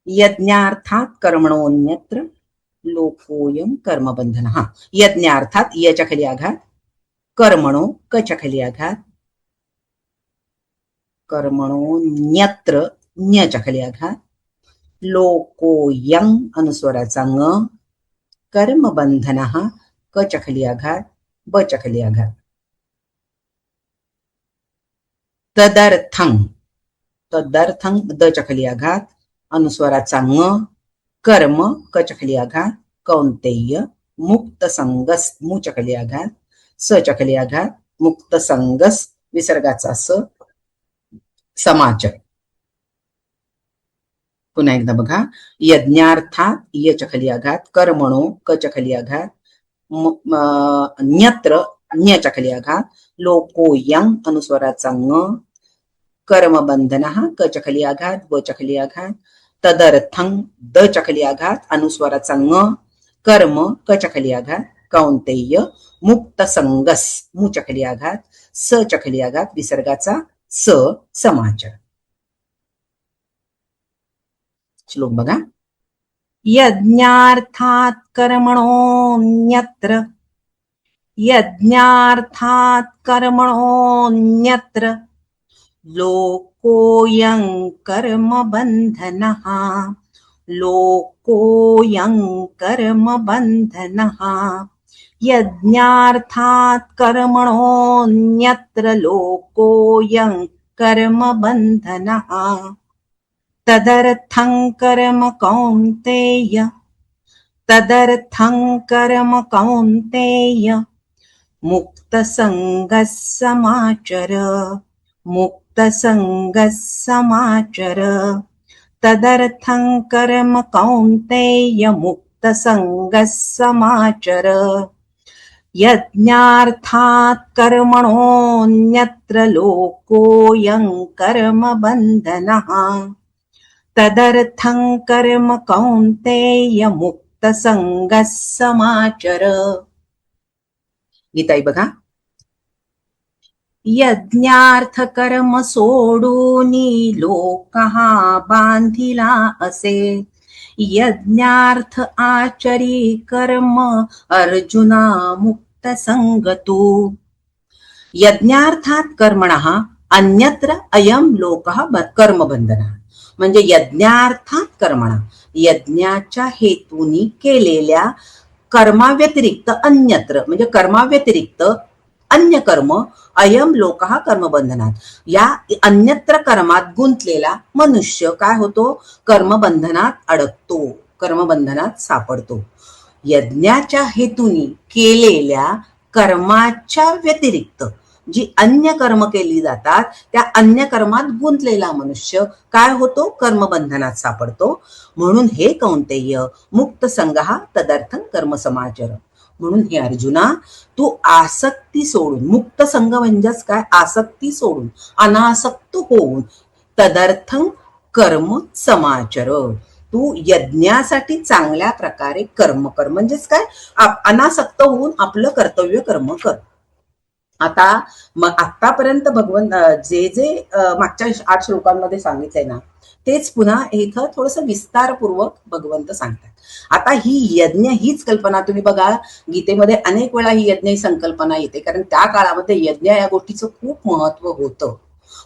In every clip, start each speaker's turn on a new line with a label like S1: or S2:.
S1: यज्ञार्थात कर्मणोन्यत्र लोकोयम कर्मबंधन. हा, यज्ञार्थात यच्या खाली आघात, कर्मणो कच्या खाली आघात, कर्मणोन्यत्र न्यच्या खाली आघात, लोकोयम अनुस्वराचा ङ, कर्मबंधन कच्या खाली आघात, बच्या खाली आघात. तदर्थं, तदर्थं दच्या खाली आघात, अनुस्वराचा ङ, कर्म कच्या खाली आघात, कौंतेय मुक्त संगस मुच्या खाली आघात, सच्या खाली आघात, मुक्त संगस विसर्गाचा स, समाचर. पुन्हा एकदा बघा. यज्ञार्थात यच्या खाली आघात, कर्मणो कच्या खाली आघात, न्यत्र न्यच्या खाली आघात, लोकोयं अनुस्वराचा ङ, कर्मबंधन कच्या खाली आघात, बच्या खाली आघात, तदर्थं दच्या खाली आघात, अनुस्वराचा ङ, कर्म कच्या खाली आघात, कौंतेय मुक्त संगस मुच्या खाली आघात, सच्या खाली आघात, विसर्गाचा स, समाचर. श्लोक बघा. यज्ञार्थात कर्मणोन्यत्र, यज्ञार्थात कर्मणोन्यत्र लोकोयं कर्मबन्धनः, लोकोयं कर्मबन्धनः. यज्ञार्थात कर्मणोन्यत्र लोकोयं कर्मबन्धनः. तदर्थं कर्म कौन्तेय, तदर्थं कर्म कौन्तेय मुक्तसंगः समाचर, मुक्तसंगः समाचर. तदर्थं कर्म कौन्तेय मुक्तसंगः समाचर. यज्ञार्थात कर्मणोन्यत्र लोकोयं कर्मबन्धनः. तदर्थं कर्म कौन्तेय मुक्तसंगः समाचर. गीताई बघा. यज्ञार्थ कर्म सोडूनी लोकः बांधिला असे, यज्ञार्थ आचरी कर्म अर्जुना मुक्त संगतू. यज्ञार्थात कर्मणः अन्यत्र अयम लोकः कर्मबंधनः. म्हणजे यज्ञार्थात कर्मणा, यज्ञाच्या हेतूनी केलेल्या कर्माव्यतिरिक्त अन्यत्र, म्हणजे कर्माव्यतिरिक्त अन्य कर्म, अयम लोकः कर्मबंधनात, या अन्यत्र कर्मात गुंतलेला मनुष्य काय होतो, कर्मबंधनात अडकतो, कर्मबंधनात सापडतो. यज्ञाच्या हेतूनी केलेल्या कर्माच्या व्यतिरिक्त जी अन्य कर्म केली जातात त्या अन्य कर्मात गुंतलेला मनुष्य काय होतो, कर्मबंधनात सापडतो. म्हणून हे कौंतेय मुक्त संगः तदर्थं कर्म समाचर. म्हणून हे अर्जुना, तू आसक्ती सोडून, मुक्त संग म्हणजेच काय, आसक्ती सोडून अनासक्त होऊन तदर्थं कर्म समाचर, तू यज्ञासाठी चांगल्या प्रकारे कर्म कर. म्हणजेच काय, अनासक्त होऊन आपलं कर्तव्य कर्म कर. आता मग आतापर्यंत भगवंत जे जे मागच्या 8 श्लोकांमध्ये सांगितलंय ना, तेच पुन्हा इथं थोडंसं विस्तारपूर्वक भगवंत सांगतात. आता ही यज्ञ हीच कल्पना तुम्ही बघा, गीतेमध्ये अनेक वेळा ही यज्ञ ही संकल्पना येते, कारण त्या काळामध्ये यज्ञ या गोष्टीचं खूप महत्व होतं.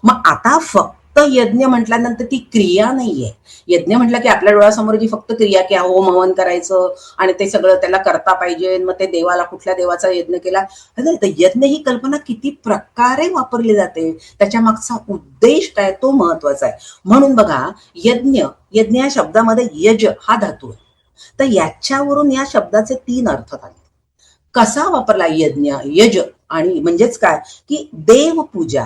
S1: मग आता फक्त यज्ञ म्हटल्यानंतर ती क्रिया नाहीये. यज्ञ म्हटलं की आपल्या डोळ्यासमोर जी फक्त क्रिया, की होम हवन करायचं आणि ते सगळं त्याला करता पाहिजे, मग ते देवाला कुठल्या देवाचा यज्ञ केला. तर यज्ञ ही कल्पना किती प्रकारे वापरली जाते, त्याच्या मागचा उद्देश काय तो महत्वाचा आहे. म्हणून बघा, यज्ञ, यज्ञ या शब्दामध्ये यज हा धातू आहे, तर याच्यावरून या शब्दाचे 3 अर्थ झाले. कसा वापरला यज्ञ, यज, आणि म्हणजेच काय, की देवपूजा,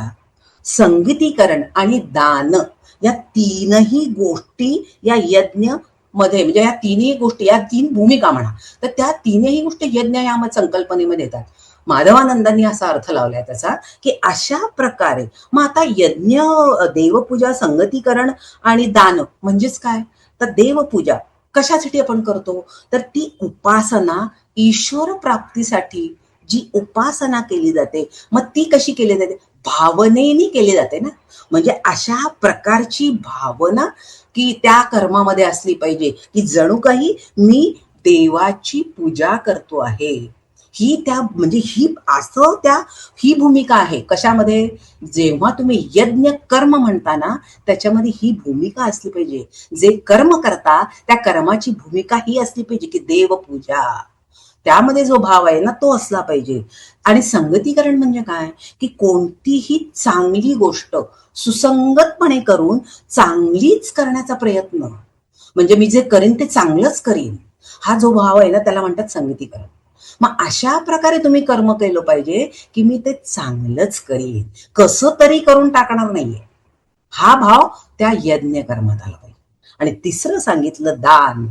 S1: संगीतीकरण आणि दान, या 3ही गोष्टी या यज्ञ मध्ये, म्हणजे या 3ही गोष्टी, या 3 भूमिका म्हणा, तर त्या 3ही गोष्टी यज्ञ या संकल्पनेमध्ये येतात. माधवानंदांनी असा अर्थ लावलाय त्याचा, की अशा प्रकारे मग आता यज्ञ, देवपूजा, संगतीकरण आणि दान म्हणजेच काय, तर देवपूजा कशासाठी आपण करतो, तर ती उपासना, ईश्वर प्राप्तीसाठी जी उपासना केली जाते, मग ती कशी केली जाते, भावनेने केली जाते ना. म्हणजे अशा प्रकारची भावना की त्या कर्मामध्ये असली पाहिजे, की जणू काही मी देवाची पूजा करतो आहे. ही त्या म्हणजे ही असं त्या ही भूमिका आहे. कशामध्ये? जेव्हा तुम्ही यज्ञ कर्म म्हणता ना, त्याच्यामध्ये ही भूमिका असली पाहिजे. जे कर्म करता त्या कर्माची भूमिका ही असली पाहिजे की देवपूजा. त्यामध्ये जो भाव आहे ना तो असला पाहिजे. आणि संगतीकरण म्हणजे काय? की कोणतीही चांगली गोष्ट सुसंगतपणे करून चांगलीच करण्याचा प्रयत्न. म्हणजे मी जे करीन ते चांगलंच करीन, हा जो भाव आहे ना त्याला म्हणतात संगतीकरण. मग अशा प्रकारे तुम्ही कर्म केलं पाहिजे की मी ते चांगलंच करीन, कसं तरी करून टाकणार नाहीये, हा भाव त्या यज्ञ कर्मात आला पाहिजे. आणि तिसरं सांगितलं दान.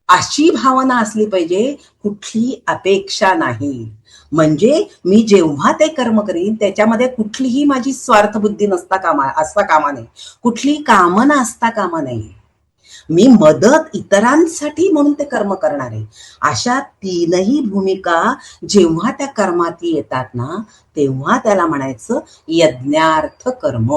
S1: अशी भावना असली पाहिजे, कुठली अपेक्षा नाही. म्हणजे मी जेव्हा ते कर्म करीन त्याच्यामध्ये कुठलीही माझी स्वार्थबुद्धी असता कामा नये, कुठली कामना असता कामा नये. मी मदत इतरांसाठी म्हणून ते कर्म करणार आहे. अशा तीनही भूमिका जेव्हा त्या कर्मात येतात ना, तेव्हा त्याला म्हणायचं यज्ञार्थ कर्म.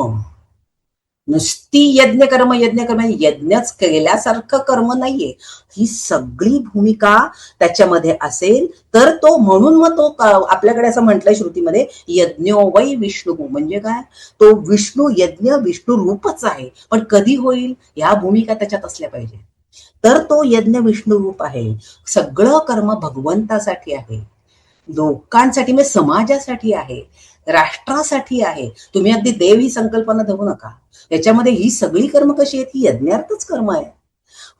S1: नुसती यज्ञ कर्म यज्ञच केल्यासारखं कर्म नाहीये. ही सगळी भूमिका त्याच्यामध्ये असेल तर तो, म्हणून मग तो आपल्याकडे असं म्हटलंय श्रुतीमध्ये, यज्ञो वै विष्णू. म्हणजे काय? तो विष्णू, यज्ञ विष्णू रूपच आहे, पण कधी होईल या भूमिका त्याच्यात असल्या पाहिजे. तर तो यज्ञ विष्णू रूप आहे. सगळं कर्म भगवंतासाठी आहे, लोकांसाठी, म्हणजे समाजासाठी आहे, राष्ट्रासाठी आहे. तुम्ही अगदी देव ही संकल्पना धरू नका. याच्यामध्ये ही सगळी कर्म कशी आहेत? ही यज्ञार्थच कर्म आहे.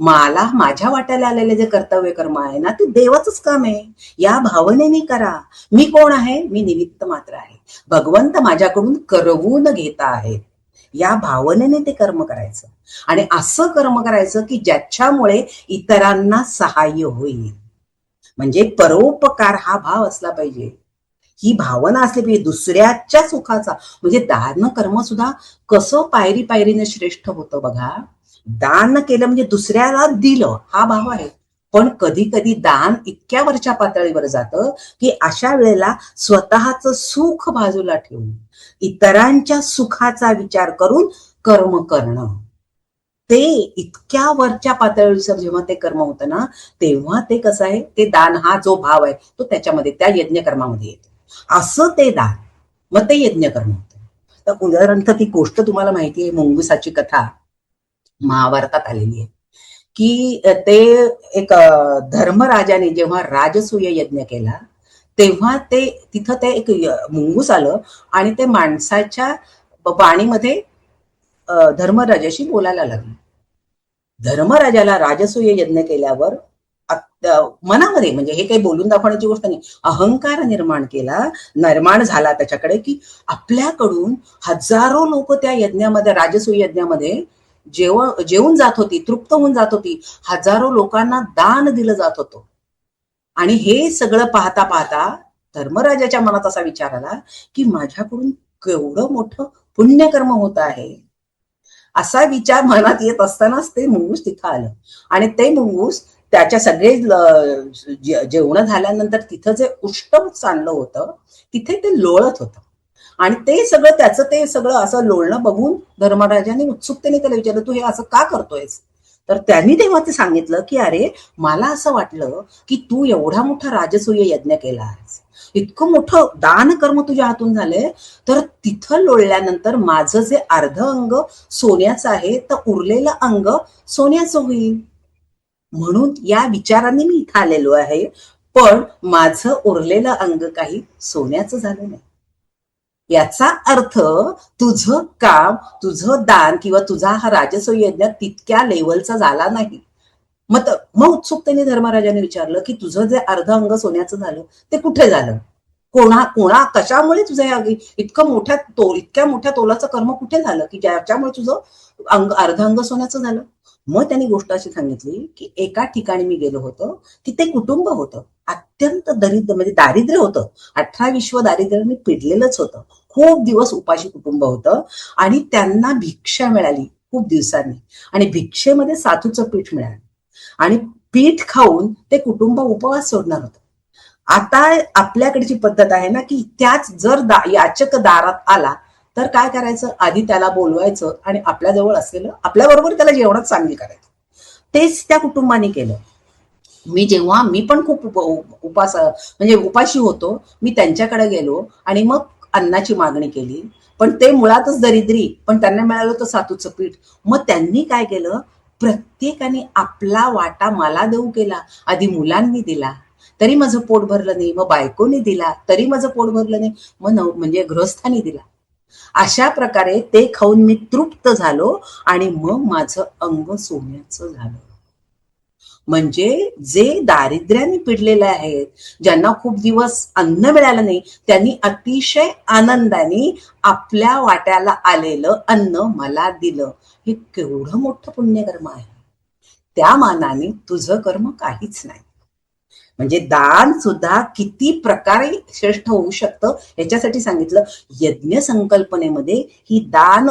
S1: मला माझ्या वाट्याला आलेले जे कर्तव्य कर्म आहे ना, ते देवाचंच काम आहे. या भावनेने करा. मी कोण आहे? मी निमित्त मात्र आहे. भगवंत माझ्याकडून करवून घेता आहेत, या भावनेने ते कर्म करायचं. आणि असं कर्म करायचं की ज्याच्यामुळे इतरांना सहाय्य होईल. म्हणजे परोपकार हा भाव असला पाहिजे, ही भावना असली पाहिजे दुसऱ्याच्या सुखाचा. म्हणजे दान कर्म सुद्धा कसं पायरी पायरीने श्रेष्ठ होतं बघा. दान केलं म्हणजे दुसऱ्याला दिलं, हा भाव आहे. पण कधी कधी दान इतक्या वरच्या पातळीवर जातं की अशा वेळेला स्वतःचं सुख बाजूला ठेवून इतरांच्या सुखाचा विचार करून कर्म करणं, ते इतक्या वरच्या पातळीवर जेव्हा ते कर्म होतं ना, तेव्हा ते कसं आहे, ते दान हा जो भाव आहे तो त्याच्यामध्ये त्या यज्ञ कर्मामध्ये येतो. असं ते दान, मग ते यज्ञ कर्म होतं. तर उदाहरणार्थ ती गोष्ट तुम्हाला माहिती आहे, मुंगसाची कथा महाभारतात आलेली आहे. की ते एक धर्मराजाने जेव्हा राजसूय यज्ञ केला, तेव्हा ते तिथं ते एक मुंगूस आलं आणि ते माणसाच्या वाणीमध्ये धर्मराजाशी बोलायला लागलं. धर्मराजाला राजसूय यज्ञ केल्यावर मनामध्ये, म्हणजे हे काही बोलून दाखवण्याची गोष्ट नाही, अहंकार निर्माण झाला त्याच्याकडे, की आपल्याकडून हजारो लोक त्या यज्ञामध्ये, राजसूय यज्ञामध्ये जेवून जात होती, तृप्त होऊन जात होती. हजारो लोकांना दान दिलं जात होतं. आणि हे सगळं पाहता पाहता धर्मराजाच्या मनात असा विचार आला की माझ्याकडून केवढं मोठं पुण्यकर्म होत आहे. असा विचार मनात येत असतानाच ते मुंगूस तिथं आलं. आणि ते मुंगूस त्याच्या सगळे जेवण झाल्यानंतर तिथं जे उष्ट चाललं होतं तिथे ते लोळत होतं. आणि ते सगळं त्याचं ते सगळं असं लोळणं बघून धर्मराजाने उत्सुकतेने त्याला विचारलं, तू हे असं का करतोयस? तर त्यांनी तेव्हा ते सांगितलं की अरे, मला असं वाटलं की तू एवढा मोठा राजसूय यज्ञ केला आहेस, इतकं मोठं दान कर्म तुझ्या हातून झालंय, तर तिथं लोळल्यानंतर माझं जे अर्ध अंग सोन्याचं आहे तर उरलेलं अंग सोन्याचं होईल, म्हणून या विचाराने मी इथं आलेलो आहे. पण माझं उरलेलं अंग काही सोन्याचं झालं नाही. याचा अर्थ तुझं काम, तुझं दान किंवा तुझा हा राजसूय यज्ञ तितक्या लेवलचा झाला नाही. मग उत्सुकतेने धर्मराजाने विचारलं की तुझं जे अर्ध अंग सोन्याचं झालं ते कुठे झालं? कशामुळे तुझं हे इतक्या मोठ्या तोलाचं कर्म कुठे झालं की ज्याच्यामुळे तुझं अर्ध अंग सोन्याचं झालं? मग त्यांनी गोष्ट अशी सांगितली की एका ठिकाणी मी गेलो होतो, तिथे कुटुंब होतं, अत्यंत दरिद्र, म्हणजे दारिद्र्य होतं, 18 विश्व दारिद्र्याने पिडलेलंच होतं. खूप दिवस उपाशी कुटुंब होतं आणि त्यांना भिक्षा मिळाली खूप दिवसांनी, आणि भिक्षेमध्ये सातूचं पीठ मिळालं आणि पीठ खाऊन ते कुटुंब उपवास सोडणार होतं. आता आपल्याकडची पद्धत आहे ना की त्याच जर याचक दारात आला तर काय करायचं, आधी त्याला बोलवायचं आणि आपल्याजवळ असलेलं आपल्याबरोबर त्याला जेवणात सामील करायचं. तेच त्या कुटुंबाने केलं. मी पण खूप म्हणजे उपाशी होतो, मी त्यांच्याकडे गेलो आणि मग अन्नाची मागणी केली. पण ते मुळातच दरिद्री, पण त्यांना मिळालं होतं सातूचं पीठ. मग त्यांनी काय केलं, प्रत्येकाने आपला वाटा मला देऊ केला. आधी मुलांनी दिला तरी माझं पोट भरलं नाही, मग बायकोनी दिला तरी माझं पोट भरलं नाही, मग म्हणजे गृहस्थानी दिला. अशा प्रकारे ते खाऊन मी तृप्त झालो आणि मग माझं अंग सोन्याचं झालं. म्हणजे जे दारिद्र्याने पिडलेले आहेत, ज्यांना खूप दिवस अन्न मिळालं नाही, त्यांनी अतिशय आनंदाने आपल्या वाट्याला आलेलं अन्न मला दिलं. हे केवढं मोठं पुण्यकर्म आहे. त्या मानाने तुझं कर्म काहीच नाही. म्हणजे दान सुद्धा किती प्रकारे श्रेष्ठ होऊ शकतं याच्यासाठी सांगितलं. यज्ञ संकल्पनेमध्ये ही दान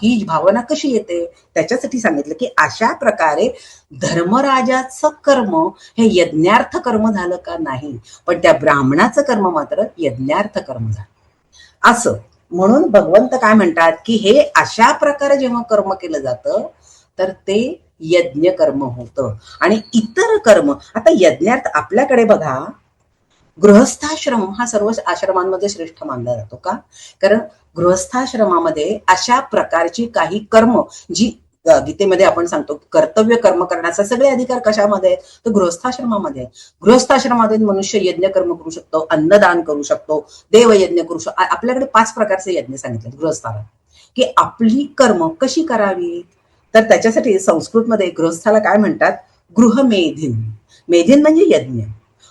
S1: ही भावना कशी येते त्याच्यासाठी सांगितलं की अशा प्रकारे धर्मराजाचं कर्म हे यज्ञार्थ कर्म झालं का नाही, पण त्या ब्राह्मणाचं कर्म मात्र यज्ञार्थ कर्म झालं. असं म्हणून भगवंत काय म्हणतात की हे अशा प्रकारे जेव्हा कर्म केलं जातं तर ते यज्ञ कर्म होतं. आणि इतर कर्म, आता यज्ञार्थ आपल्याकडे बघा, गृहस्थाश्रम हा सर्व आश्रमांमध्ये श्रेष्ठ मानला जातो. का? कारण गृहस्थाश्रमामध्ये अशा प्रकारची काही कर्म जी गीतेमध्ये आपण सांगतो कर्तव्य कर्म करण्याचा सगळे अधिकार कशामध्ये, तर गृहस्थाश्रमामध्ये. गृहस्थाश्रमामध्ये मनुष्य यज्ञ कर्म करू शकतो, अन्नदान करू शकतो, देवयज्ञ करू शकतो. आपल्याकडे 5 प्रकारचे यज्ञ सांगितले गृहस्थाला, की आपली कर्म कशी करावी. तर त्याच्यासाठी संस्कृतमध्ये गृहस्थाला काय म्हणतात, गृहमेधिन. मेधिन म्हणजे यज्ञ.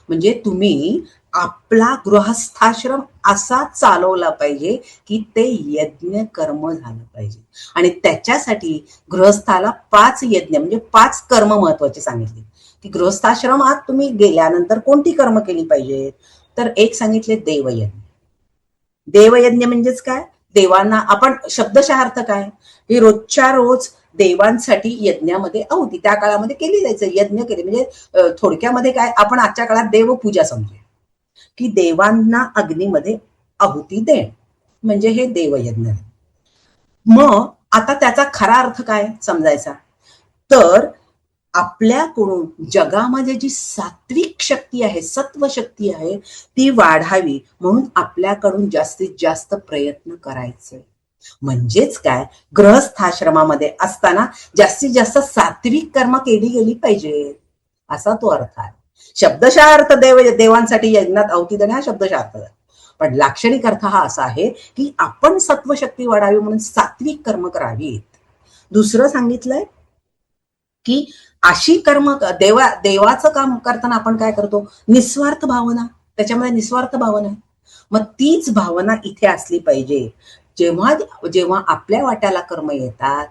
S1: म्हणजे तुम्ही आपला गृहस्थाश्रम असा चालवला पाहिजे की ते यज्ञ कर्म झालं पाहिजे. आणि त्याच्यासाठी गृहस्थाला 5 यज्ञ म्हणजे 5 कर्म महत्वाचे सांगितले, की गृहस्थाश्रमात तुम्ही गेल्यानंतर कोणती कर्म केली पाहिजे. तर एक सांगितले देवयज्ञ. देवयज्ञ म्हणजेच काय, देवांना आपण शब्दशः अर्थ काय, ही रोजच्या रोज देवांसाठी यज्ञामध्ये आहुती त्या काळामध्ये केली जायचं. यज्ञ केले म्हणजे थोडक्यामध्ये काय, आपण आजच्या काळात देवपूजा समजूया, की देवांना अग्नीमध्ये आहुती देण म्हणजे हे देवयज्ञ. मग आता त्याचा खरा अर्थ काय समजायचा, तर आपल्याकडून जगामध्ये जी सात्विक शक्ती आहे, सत्व शक्ती आहे, ती वाढावी म्हणून आपल्याकडून जास्तीत जास्त प्रयत्न करायचे. म्हणजेच काय, गृहस्थाश्रमामध्ये असताना जास्तीत जास्त सात्विक कर्म केली गेली पाहिजे, असा तो अर्थ आहे. शब्दशः अर्थ देवांसाठी यज्ञात आहुती देणे हा शब्दशः अर्थ आहे. पण लाक्षणिक अर्थ हा असा आहे की आपण सत्वशक्ती वाढावी म्हणून सात्विक कर्म करावीत. दुसरं सांगितलंय की अशी कर्म देवाचं काम करताना आपण काय करतो, निस्वार्थ भावना, त्याच्यामध्ये निस्वार्थ भावना आहे. मग तीच भावना इथे असली पाहिजे. जेव्हा जेव्हा आपल्या वाट्याला कर्म येतात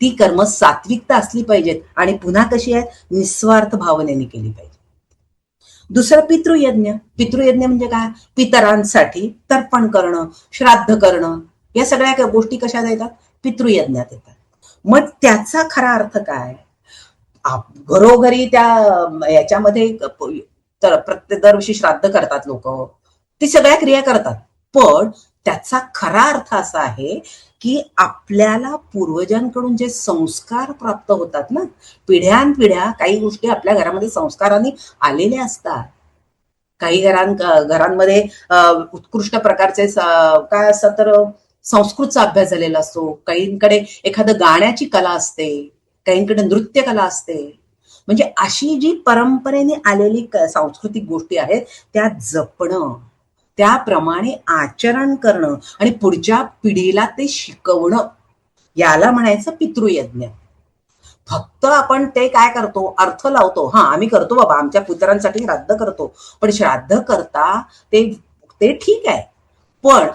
S1: ती कर्म सात्विकता असली पाहिजेत आणि पुन्हा कशी आहे, निस्वार्थ भावनेने केली पाहिजे. दुसरं पितृयज्ञ. पितृयज्ञ म्हणजे काय, पितरांसाठी तर्पण करणं, श्राद्ध करणं, या सगळ्या गोष्टी कशात येतात, पितृयज्ञात येतात. मग त्याचा खरा अर्थ काय, घरोघरी त्या याच्यामध्ये प्रत्येक दरवर्षी श्राद्ध करतात लोक, ती सगळ्या क्रिया करतात. पण त्याचा खरा अर्थ असा आहे की आपल्याला पूर्वजांकडून जे संस्कार प्राप्त होतात ना, पिढ्यानपिढ्या काही गोष्टी आपल्या घरामध्ये संस्कारांनी आलेल्या असतात. काही घरांमध्ये उत्कृष्ट प्रकारचे काय असतं तर संस्कृतचा अभ्यास झालेला असतो, काहींकडे एखादं गाण्याची कला असते, काहींकडे नृत्य कला असते. म्हणजे अशी जी परंपरेने आलेली सांस्कृतिक गोष्टी आहेत त्या जपणं, त्याप्रमाणे आचरण करणं आणि पुढच्या पिढीला ते शिकवणं, याला म्हणायचं पितृयज्ञ. फक्त आपण ते काय करतो, अर्थ लावतो, हा आम्ही करतो बाबा, आमच्या पुत्रांसाठी श्राद्ध करतो, पण श्राद्ध करता ते ठीक आहे, पण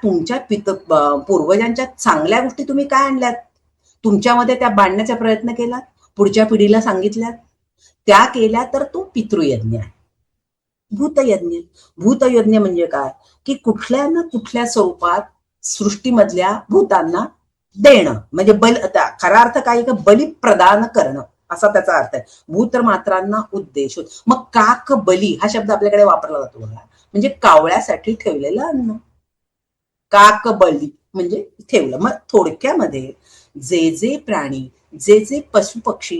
S1: तुमच्या पूर्वजांच्या चांगल्या गोष्टी तुम्ही काय आणल्यात, तुमच्यामध्ये त्या बांधण्याचा प्रयत्न केलात, पुढच्या पिढीला सांगितल्यात, त्या केल्या, तर तो पितृयज्ञ आहे. भूतयज्ञ म्हणजे काय, की कुठल्या ना कुठल्या स्वरूपात सृष्टीमधल्या भूतांना देणं, म्हणजे खरा अर्थ काय, का बली प्रदान करणं असा त्याचा अर्थ आहे. भूत मात्रांना उद्देश. मग काक बली हा शब्द आपल्याकडे वापरला जातो बघा, म्हणजे कावळ्यासाठी ठेवलेलं अन्न. काकबळी म्हणजे ठेवलं. मग थोडक्यामध्ये जे जे प्राणी, जे जे पशु पक्षी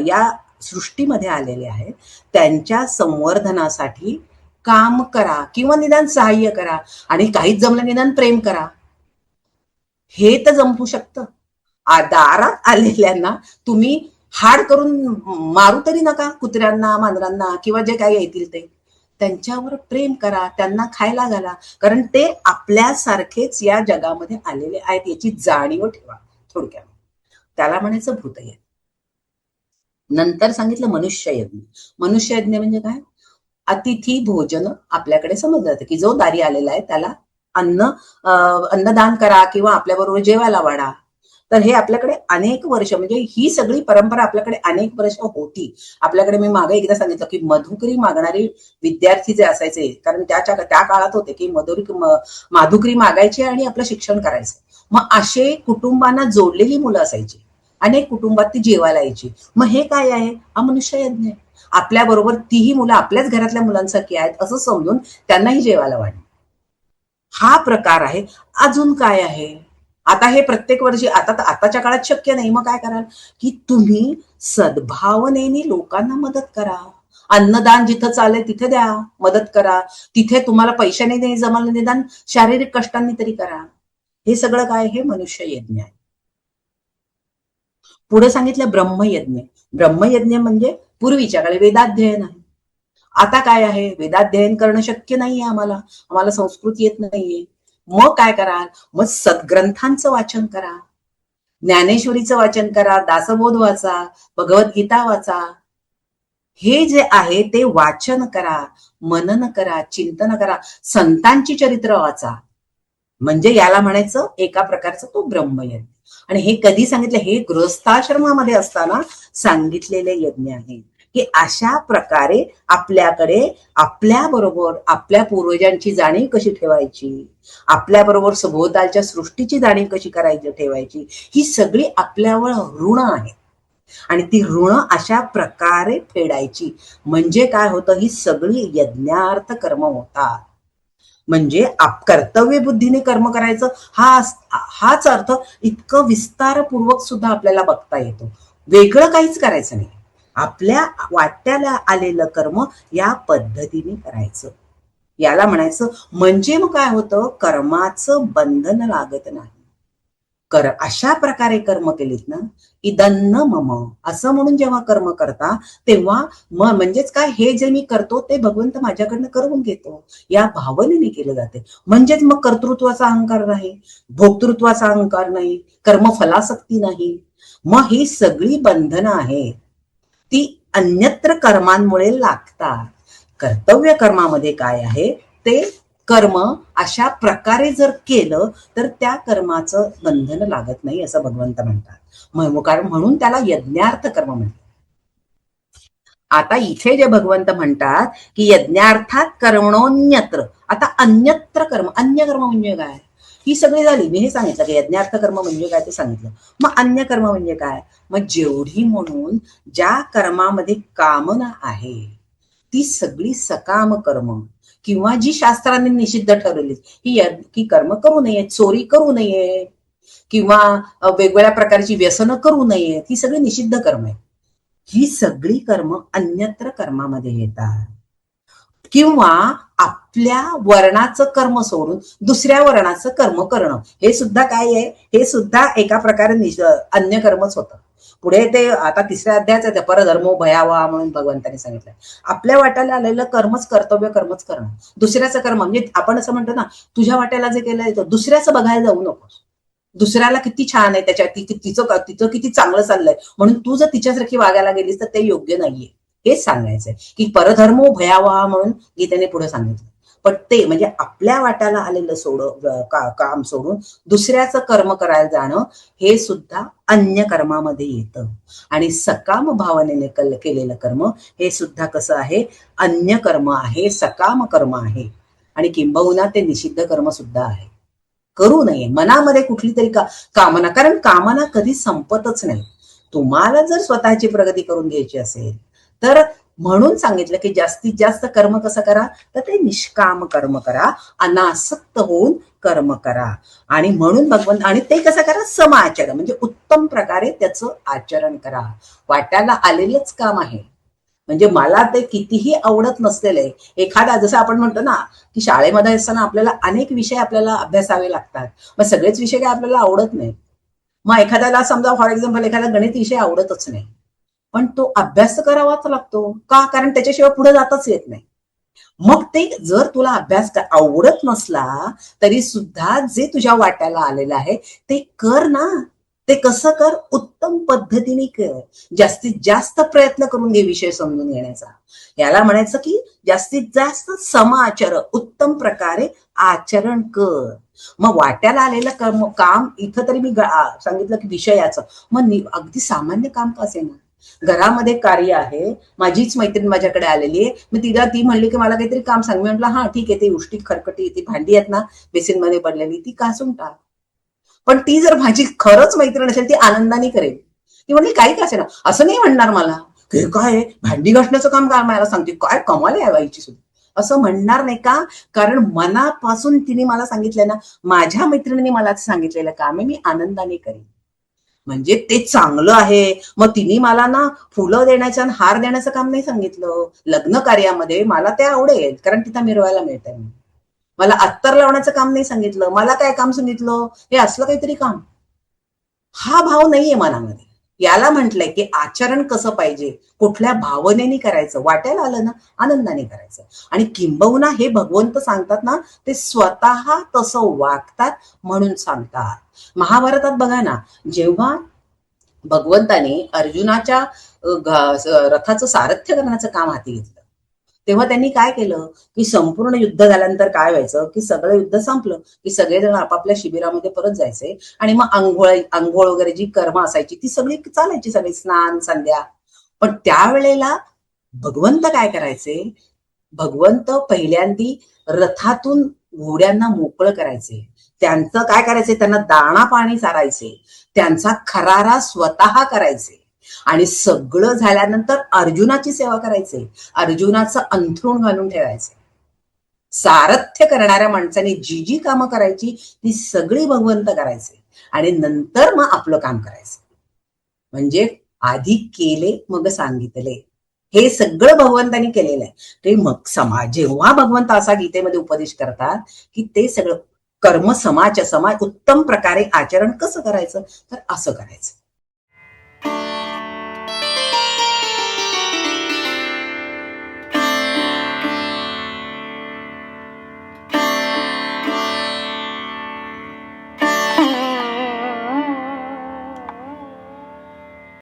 S1: या सृष्टीमध्ये आलेले आहेत त्यांच्या संवर्धनासाठी काम करा किंवा निदान सहाय्य करा. आणि काहीच जमलं निदान प्रेम करा. हे तर जमू शकतं. दारात आलेल्यांना तुम्ही हाड करून मारू तरी नका, कुत्र्यांना, मांजरांना किंवा जे काही येतील ते. त्यांच्यावर प्रेम करा, त्यांना खायला घाला, कारण ते आपल्यासारखेच या जगामध्ये आलेले आहेत याची जाणीव ठेवा. थोडक्यात त्याला म्हणायचं भूतयज्ञ. नंतर सांगितलं मनुष्ययज्ञ. मनुष्ययज्ञ म्हणजे काय? अतिथी भोजन आपल्याकडे समजलं जातं की जो दारी आलेला आहे त्याला अन्नदान करा किंवा आपल्याबरोबर जेवायला वाढा. तर हे आपल्याकडे अनेक वर्ष, म्हणजे ही सगळी परंपरा आपल्याकडे अनेक वर्ष होती. आपल्याकडे मी मागे एकदा सांगितलं की मधुकरी मागणारे विद्यार्थी जे असायचे, कारण त्या काळात होते की माधुकरी मागायचे आणि आपलं शिक्षण करायचं. मग असे कुटुंबांना जोडलेली मुलं असायची, अनेक कुटुंबात ती जेवायला यायची. मग हे काय आहे? हा मनुष्ययज्ञ आहे. आपल्या बरोबर तीही मुलं आपल्याच घरातल्या मुलांसारखी आहेत असं समजून त्यांनाही जेवायला वाढणं, हा प्रकार आहे. अजून काय आहे? आता हे प्रत्येक वर्षी आताच्या काळात शक्य नाही. मग काय कराल की तुम्ही सद्भावनेने लोकांना मदत करा. अन्नदान जिथं चालेल तिथे द्या, मदत करा. तिथे तुम्हाला पैशाने नाही जमलं निदान शारीरिक कष्टांनी तरी करा. हे सगळं काय? हे मनुष्ययज्ञ आहे. पुढे सांगितलं ब्रह्मयज्ञ. ब्रह्मयज्ञ म्हणजे पूर्वीच्या काळी वेदाध्ययन आहे. आता काय आहे? वेदाध्ययन करणं शक्य नाहीये आम्हाला संस्कृत येत नाहीये. मग काय कराल? मग सद्ग्रंथांचं वाचन करा, ज्ञानेश्वरीचं वाचन करा, दासबोध वाचा, भगवद्गीता वाचा. हे जे आहे ते वाचन करा, मनन करा, चिंतन करा, संतांची चरित्र वाचा. म्हणजे याला म्हणायचं एका प्रकारचं तो ब्रह्मयज्ञ. आणि हे कधी सांगितलं? हे गृहस्थाश्रमामध्ये असताना सांगितलेले यज्ञ आहे की अशा प्रकारे आपल्याकडे आपल्या बरोबर आपल्या पूर्वजांची जाणीव कशी ठेवायची, आपल्या बरोबर सभोवतालच्या सृष्टीची जाणीव कशी करायची ठेवायची, ही सगळी आपल्यावर ऋण आहे. आणि ती ऋण अशा प्रकारे फेडायची. म्हणजे काय होतं? ही सगळी यज्ञार्थ कर्म होतात. म्हणजे कर्तव्य बुद्धीने कर्म करायचं हाच अर्थ इतकं विस्तारपूर्वक सुद्धा आपल्याला बघता येतो. वेगळं काहीच करायचं नाही. आपल्या वाट्याला आलेलं कर्म या पद्धतीने करायचं, याला म्हणायचं. म्हणजे मग काय होतं? कर्माचं बंधन लागत नाही. अशा प्रकारे कर्म केलीत ना, इदन्न मम असं म्हणून जेव्हा कर्म करता तेव्हा म्हणजेच काय? हे जे मी करतो ते भगवंत माझ्याकडनं करून घेतो या भावनेने केलं जाते. म्हणजेच मग कर्तृत्वाचा अहंकार नाही, भोक्तृत्वाचा अहंकार नाही, कर्मफलासक्ती नाही. मग ही सगळी बंधनं आहेत ती अन्यत्र कर्मांमुळे लागतात. कर्तव्य कर्मामध्ये काय आहे? ते कर्म अशा प्रकारे जर केलं तर त्या कर्माचं बंधन लागत नाही असं भगवंत म्हणतात. कारण म्हणून त्याला यज्ञार्थ कर्म म्हणतात. आता इथे जे भगवंत म्हणतात की यज्ञार्थात कर्मणोन्यत्र. आता अन्यत्र कर्म, अन्य कर्म म्हणजे काय? ही सगळी झाली. मी हे सांगितलं की यज्ञार्थ कर्म म्हणजे काय ते सांगितलं. मग अन्य कर्म म्हणजे काय? मग जेवढी म्हणून ज्या कर्मामध्ये कामना आहे ती सगळी सकाम कर्म किंवा जी शास्त्रांनी निषिद्ध ठरवली ही कर्म करू नये, चोरी करू नये किंवा वेगवेगळ्या प्रकारची व्यसनं करू नये, ही सगळी निषिद्ध कर्म आहे. ही सगळी कर्म अन्यत्र कर्मामध्ये येतात. किंवा आपल्या वर्णाचं कर्म सोडून दुसऱ्या वर्णाचं कर्म करणं, हे सुद्धा काय आहे? हे सुद्धा एका प्रकारे अन्य कर्मच होतं. पुढे ते आता तिसऱ्या अध्यायाचं परधर्मो भयावहा म्हणून भगवंतांनी सांगितलं. आपल्या वाट्याला आलेलं कर्मच कर्तव्य कर्मच करणं. दुसऱ्याचं कर्म म्हणजे आपण असं म्हणतो ना, तुझ्या वाट्याला जे केलंय दुसऱ्याचं बघायला जाऊ नकोस. दुसऱ्याला किती छान आहे त्याच्या तिचं किती चांगलं चाललंय म्हणून तू जर तिच्यासारखी वागायला गेलीस तर ते योग्य नाहीये. हेच सांगायचंय की परधर्मो भयावहा म्हणून गीतेने पुढे सांगितलं. पण ते म्हणजे आपल्या वाट्याला आलेलं काम सोडून दुसऱ्याचं कर्म करायला जाणं हे सुद्धा अन्य कर्मामध्ये येतं. आणि सकाम भावनेने केलेलं कर्म हे सुद्धा कसं आहे? अन्य कर्म आहे, सकाम कर्म आहे. आणि किंबहुना ते निषिद्ध कर्म सुद्धा आहे. करू नये. मनामध्ये कुठली तरी कामना, कारण कामना कधी संपतच नाही. तुम्हाला जर स्वतःची प्रगती करून घ्यायची असेल तर म्हणून सांगितलं की जास्तीत जास्त कर्म कसं करा, तर ते निष्काम कर्म करा, अनासक्त होऊन कर्म करा. आणि म्हणून भगवंत, आणि ते कसं करा, समाचरण म्हणजे उत्तम प्रकारे त्याचं आचरण करा. वाट्याला आलेलंच काम आहे. म्हणजे मला ते कितीही आवडत नसलेलं आहे, एखादा, जसं आपण म्हणतो ना की शाळेमध्ये असताना आपल्याला अनेक विषय आपल्याला अभ्यासावे लागतात, मग सगळेच विषय काय आपल्याला आवडत नाही. मग एखाद्याला समजा फॉर एक्झाम्पल एखादा गणित विषय आवडतच नाही, पण तो अभ्यास करावाच लागतो का, कारण त्याच्याशिवाय पुढे जातच येत नाही. मग ते जर तुला अभ्यास आवडत नसला तरी सुद्धा जे तुझ्या वाट्याला आलेलं आहे ते कर ना. ते कसं कर, उत्तम पद्धतीने कर, जास्तीत जास्त प्रयत्न करून घे विषय समजून घेण्याचा. याला म्हणायचं की जास्तीत जास्त समाचर, उत्तम प्रकारे आचरण कर. मग वाट्याला आलेलं काम इथं तरी मी सांगितलं की विषयाचं, मग अगदी सामान्य काम का असेना, घरामध्ये कार्य आहे, माझीच मैत्रीण माझ्याकडे आलेली आहे, मी तिला, ती म्हणली की मला काहीतरी काम सांग, मी म्हटलं हा ठीक आहे, ती उष्टी खरकटी ती भांडी आहेत ना बेसिन मध्ये पडलेली ती घासून टाक. पण ती जर माझी खरंच मैत्रीण असेल ती आनंदाने करेल. ती म्हणली काही का असेना, असं नाही म्हणणार मला हे काय भांडी घासण्याचं काम काय मला सांगते, काय कमाल आहे बाईची सुद्धा, असं म्हणणार नाही का, कारण मनापासून तिने मला सांगितलंय ना, माझ्या मैत्रिणीने मला सांगितलेलं काम आहे, मी आनंदाने करेन, म्हणजे ते चांगलं आहे. मग तिने मला ना फुलं देण्याचं आणि हार देण्याचं काम नाही सांगितलं, लग्न कार्यामध्ये मला ते आवडेल कारण तिथं मिरवायला मिळतंय. मला अत्तर लावण्याचं काम नाही सांगितलं, मला काय काम सांगितलं, हे असलं काहीतरी काम. हा भाव नाहीये मनामध्ये. याला म्हटलंय की आचरण कसं पाहिजे, कुठल्या भावनेने करायचं, वाट्याला आलं ना आनंदाने करायचं. आणि किंबहुना हे भगवंत सांगतात ना, ते स्वतः तसं वागतात म्हणून सांगतात. महाभारतात बघा ना, जेव्हा भगवंताने अर्जुनाच्या रथाचं सारथ्य करण्याचं काम हाती घेतलं, तेव्हा त्यांनी काय केलं की संपूर्ण युद्ध झाल्यानंतर काय व्हायचं की सगळं युद्ध संपलं की सगळेजण आपापल्या शिबिरामध्ये परत जायचे, आणि मग आंघोळ वगैरे जी कर्म असायची ती सगळी चालायची, सगळी स्नान संध्या. पण त्यावेळेला भगवंत काय करायचे, भगवंत पहिल्यांदी रथातून घोड्यांना मोकळं करायचे, त्यांचं काय करायचे, त्यांना दाणा पाणी चारायचे, त्यांचा खरारा स्वतः करायचे, आणि सगळं झाल्यानंतर अर्जुनाची सेवा करायचे, अर्जुनाचं अंथरूण घालून ठेवायचे. सारथ्य करणाऱ्या माणसाने जी जी कामं करायची ती सगळी भगवंत करायचे, आणि नंतर मग आपलं काम करायचं. म्हणजे आधी केले मग सांगितले, हे सगळं भगवंतानी केलेलं आहे. ते मग जेव्हा भगवंत असा गीतेमध्ये उपदेश करतात की ते सगळं कर्म समाज उत्तम प्रकारे आचरण कसं करायचं, तर असं करायचं.